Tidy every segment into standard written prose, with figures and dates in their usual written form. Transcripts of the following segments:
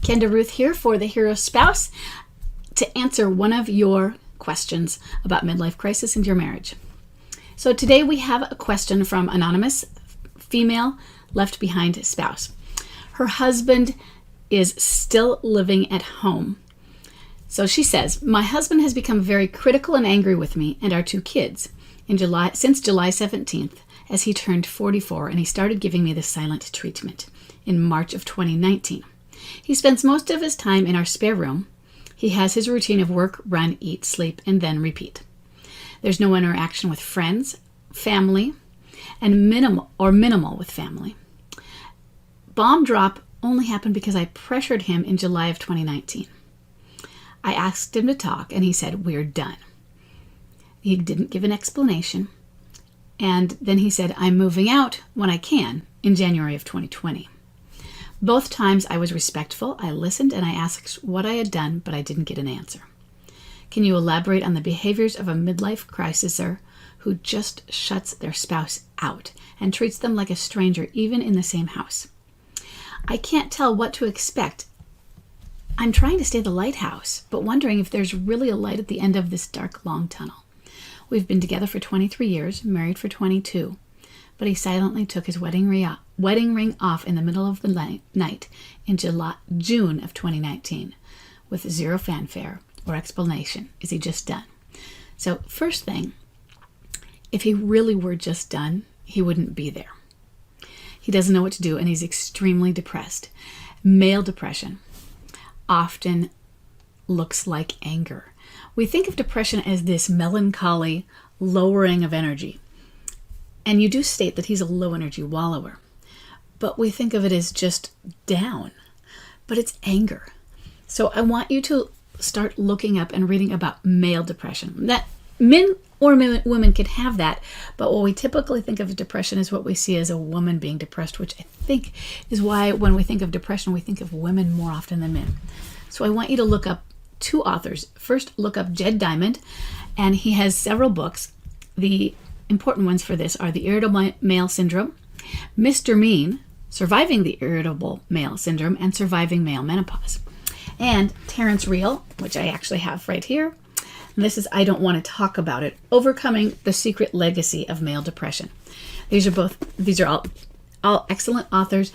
Kenda Ruth here for The Hero Spouse to answer one of your questions about midlife crisis and your marriage. So today we have a question from anonymous female left behind spouse. Her husband is still living at home. So she says, my husband has become very critical and angry with me and our two kids since July 17th, as he turned 44 and he started giving me the silent treatment in March of 2019. He spends most of his time in our spare room. He has his routine of work, run, eat, sleep, and then repeat. There's no interaction with friends, family, and minimal with family. Bomb drop only happened because I pressured him in July of 2019. I asked him to talk, and he said, we're done. He didn't give an explanation. And then he said, I'm moving out when I can in January of 2020. Both times I was respectful. I listened and I asked what I had done, but I didn't get an answer. Can you elaborate on the behaviors of a midlife crisiser who just shuts their spouse out and treats them like a stranger, even in the same house? I can't tell what to expect. I'm trying to stay the lighthouse, but wondering if there's really a light at the end of this dark, long tunnel. We've been together for 23 years, married for 22, but he silently took his wedding ring off in the middle of the night in June of 2019 with zero fanfare or explanation. Is he just done? So first thing, if he really were just done, he wouldn't be there. He doesn't know what to do and he's extremely depressed. Male depression often looks like anger. We think of depression as this melancholy lowering of energy. And you do state that he's a low energy wallower. But we think of it as just down. But it's anger. So I want you to start looking up and reading about male depression. That men or women can have that. But what we typically think of depression is what we see as a woman being depressed, which I think is why when we think of depression, we think of women more often than men. So I want you to look up two authors. First, look up Jed Diamond, and he has several books. The important ones for this are The Irritable Male Syndrome, Mr. Mean, Surviving the Irritable Male Syndrome, and Surviving Male Menopause. And Terrence Real, which I actually have right here. And this is I Don't Want to Talk About It, Overcoming the Secret Legacy of Male Depression. These are all excellent authors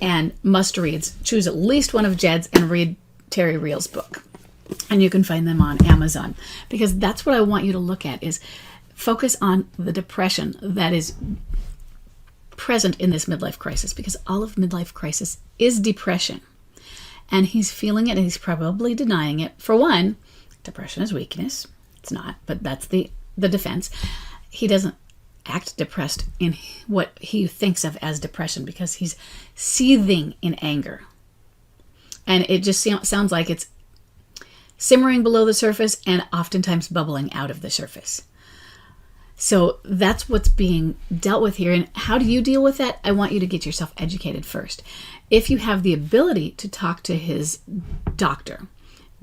and must-reads. Choose at least one of Jed's and read Terry Real's book. And you can find them on Amazon, because that's what I want you to look at, is focus on the depression that is present in this midlife crisis, because all of midlife crisis is depression. And he's feeling it and he's probably denying it. For one, depression is weakness. It's not, but that's the defense. He doesn't act depressed in what he thinks of as depression because he's seething in anger. And it just sounds like it's simmering below the surface and oftentimes bubbling out of the surface. So that's what's being dealt with here. And how do you deal with that? I want you to get yourself educated first. If you have the ability to talk to his doctor,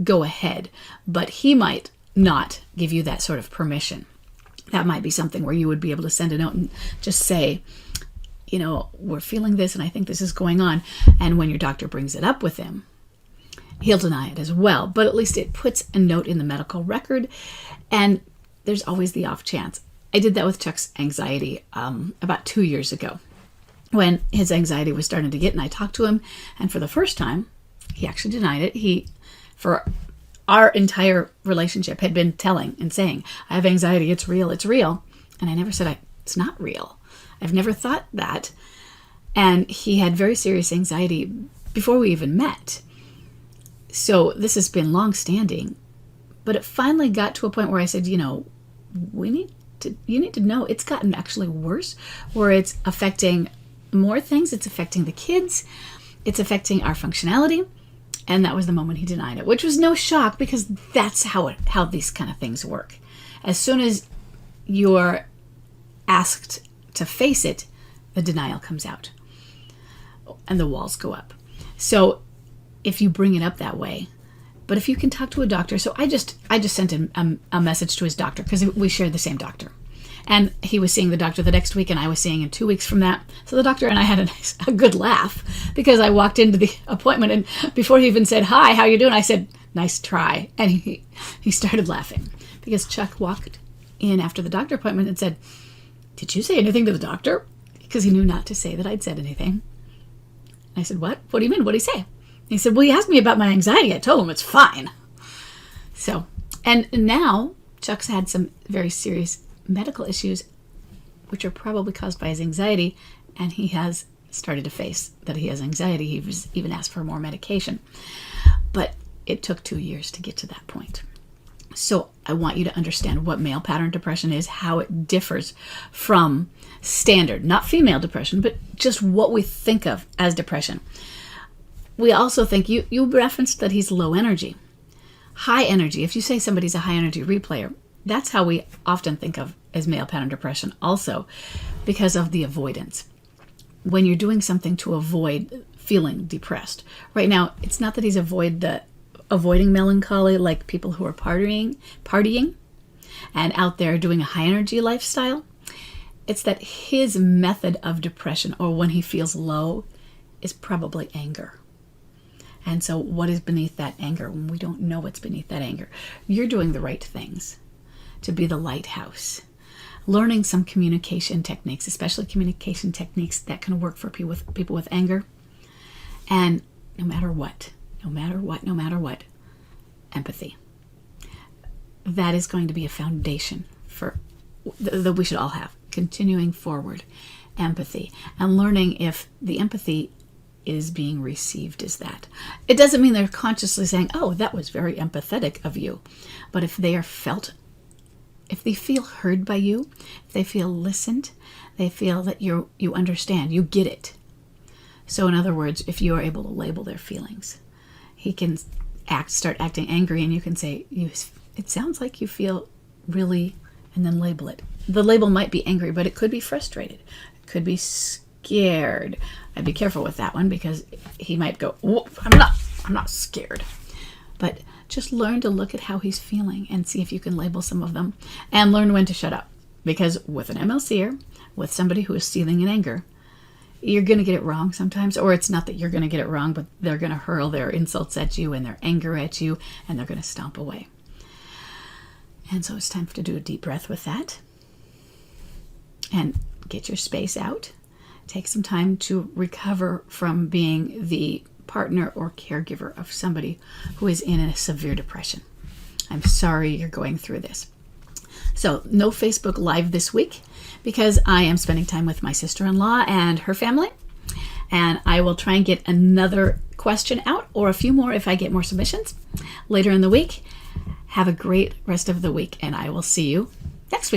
go ahead. But he might not give you that sort of permission. That might be something where you would be able to send a note and just say, we're feeling this and I think this is going on. And when your doctor brings it up with him, he'll deny it as well, but at least it puts a note in the medical record, and there's always the off chance. I did that with Chuck's anxiety about 2 years ago when his anxiety was starting to get, and I talked to him, and for the first time, he actually denied it. For our entire relationship, had been telling and saying, I have anxiety, it's real. And I never said, it's not real. I've never thought that. And he had very serious anxiety before we even met. So this has been long-standing, but it finally got to a point where I said, you need to know it's gotten actually worse, where it's affecting more things. It's affecting the kids. It's affecting our functionality. And that was the moment he denied it, which was no shock, because that's how these kind of things work. As soon as you're asked to face it, the denial comes out and the walls go up. So if you bring it up that way, but if you can talk to a doctor, so I just sent a message to his doctor, because we shared the same doctor, And he was seeing the doctor the next week, and I was seeing him 2 weeks from that. So the doctor and I had a good laugh, because I walked into the appointment, and before he even said, "Hi, how you doing?" I said, "Nice try." And he started laughing, because Chuck walked in after the doctor appointment and said, "Did you say anything to the doctor?" Because he knew not to say that I'd said anything. I said, "What? What do you mean? What did he say?" He said, "Well, he asked me about my anxiety. I told him it's fine." So, and now Chuck's had some very serious medical issues, which are probably caused by his anxiety, and he has started to face that he has anxiety. He was even asked for more medication. But it took 2 years to get to that point. So I want you to understand what male pattern depression is, how it differs from standard, not female depression, but just what we think of as depression. We also think, you referenced that he's low energy. High energy, if you say somebody's a high energy replayer, that's how we often think of as male pattern depression also, because of the avoidance. When you're doing something to avoid feeling depressed. Right now, it's not that he's avoiding melancholy like people who are partying and out there doing a high energy lifestyle. It's that his method of depression, or when he feels low, is probably anger. And so what is beneath that anger when we don't know what's beneath that anger? You're doing the right things to be the lighthouse. Learning some communication techniques, especially communication techniques that can work for people with anger. And no matter what, empathy. That is going to be a foundation for that we should all have. Continuing forward, empathy, and learning if the empathy is being received as that. It doesn't mean they're consciously saying, "Oh, that was very empathetic of you." But if they feel heard by you, if they feel listened, they feel that you understand, you get it. So in other words, if you are able to label their feelings, he can start acting angry, and you can say, "It sounds like you feel really," and then label it. The label might be angry, but it could be frustrated. It could be scared. I'd be careful with that one, because he might go, I'm not scared. But just learn to look at how he's feeling and see if you can label some of them, and learn when to shut up. Because with an MLCer, with somebody who is seething in anger, you're going to get it wrong sometimes. Or it's not that you're going to get it wrong, but they're going to hurl their insults at you and their anger at you, and they're going to stomp away. And so it's time to do a deep breath with that. And get your space out. Take some time to recover from being the partner or caregiver of somebody who is in a severe depression. I'm sorry you're going through this. So no Facebook Live this week, because I am spending time with my sister-in-law and her family. And I will try and get another question out, or a few more if I get more submissions later in the week. Have a great rest of the week, and I will see you next week.